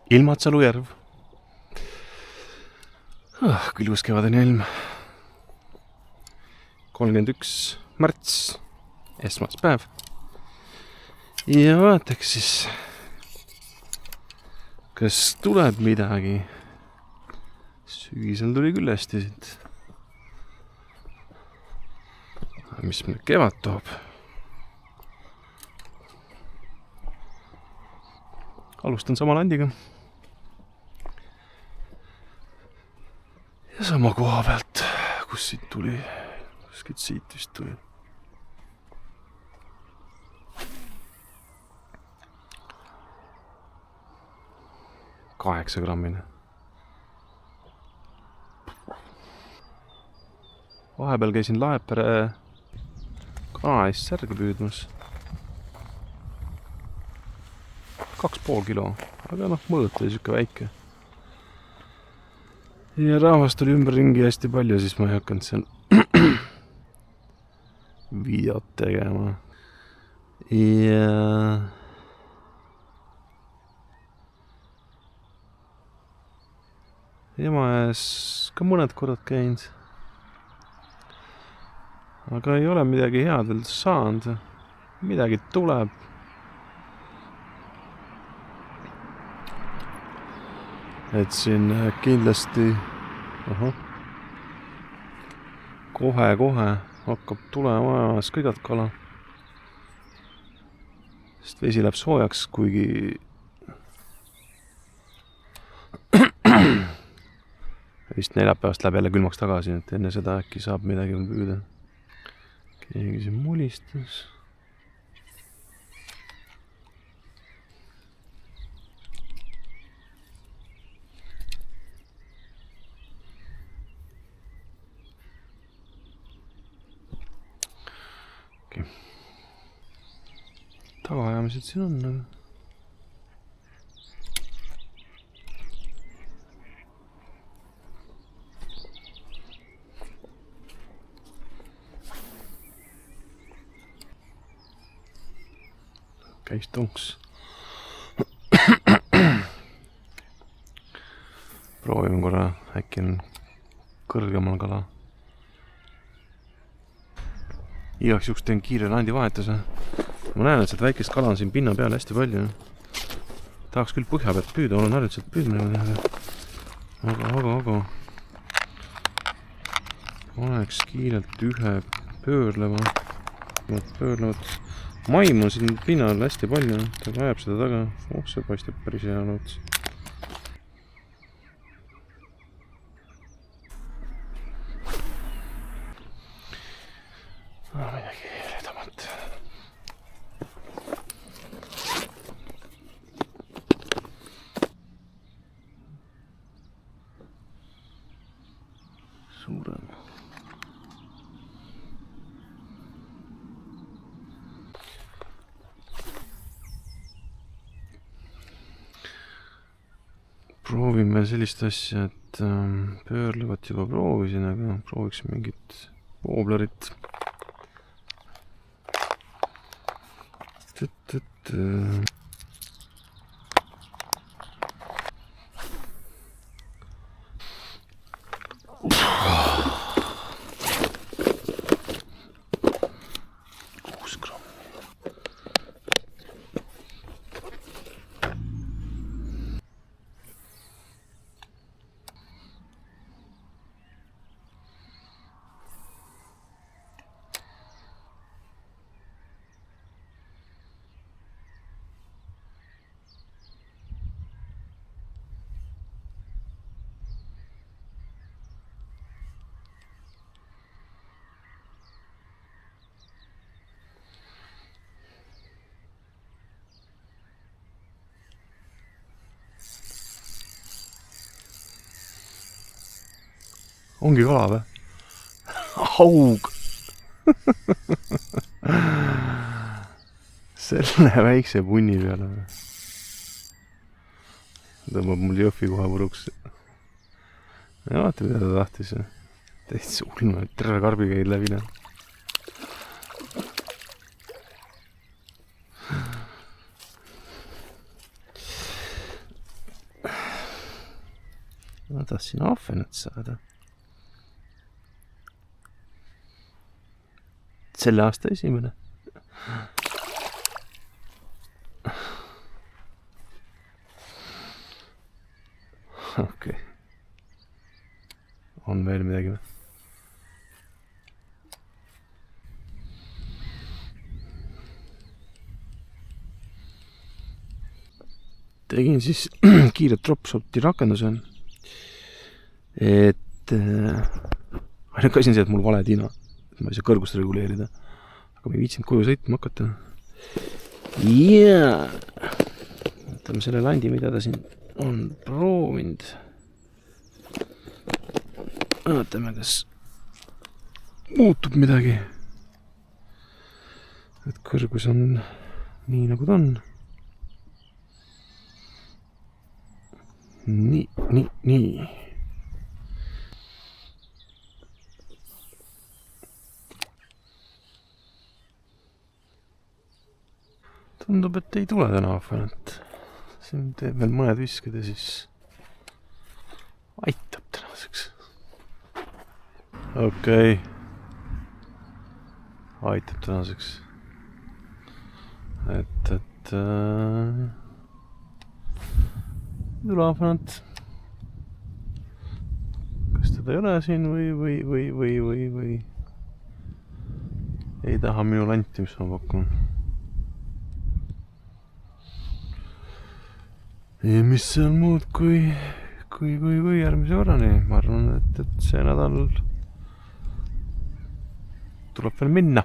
Ilmatsalu järv. Külvus kevadine ilm. 31. märts, esmaspäev. Ja vaataks siis, kas tuleb midagi. Sügisel tuli küll hästi siit. Mis meil kevad toob? Alustan sama landiga. Ja sama koha pealt, kus siit tuli. Kuskilt siit vist tuli. Kaheksa grammine. Vahepeal käisin Laepere kana eest särge püüdmas. 2,5 kilo, aga mõõt oli siuke väike. Ja rahvast oli ümberringi hästi palju, siis ma ei hakanud seal videot tegema. Ja Emajões ka mõned korrad käinud. Aga ei ole midagi head veel saanud. Midagi tuleb. Et siin kindlasti kohe hakkab tulema ajas kõigalt kala. Sest vesi läheb soojaks, kuigi vist neljapäevast läheb jälle külmaks tagasi, et enne seda äkki saab midagi veel püüda. Keegi siin mulistas. Tagaajamised siin on, aga käis tonks. Proovime korra, äkki on kõrgemal kala. Igaks juhuks teen kiire landi vahetuse. Ma näen, et seda väikest kala on siin pinna peal hästi palju. Tahaks küll põhja pealt püüda, olen harjutselt püüdmine. Aga oleks kiirelt ühe pöörlevat maimu siin pinnal hästi palju. Ta ajab seda taga. See paistab päris hea loots. Midagi edamat. Suurem. Proovime sellist asja, et pöörlevat juba proovisin, aga prooviks mingit wooblerit. Ongi kala või? Haug! Selle väikse punni peale või? Tõmbab mul Jõhvi kohe puruks. Ja vaata, mida ta tahtis. Täitsa ulme, terve karbi käid läbi. tahtsin ahvenat saada. Selle aasta esimene. Okei. On veel midagi või? Tegin siis kiire dropshoti rakenduse, et ainuke asi on see, et mul vale tina, et ma ei saa kõrgust reguleerida, aga ma ei viitsinud koju sõitma hakata. Ja võtame selle landi, mida ta siin on proovinud. Vaatame, kas muutub midagi, et kõrgus on nii nagu ta on. Nii. Tundub, et ei tule täna ahvenat. Siin teeb veel mõned visked ja siis aitab tänaseks. Okei. Aitab tänaseks. Et tulaahvenat. Kas teda ei ole siin või ei taha minu lanti, mis ma pakun. Ja mis seal muud kui järgmise korrani. Ma arvan, et see nädal tuleb veel minna.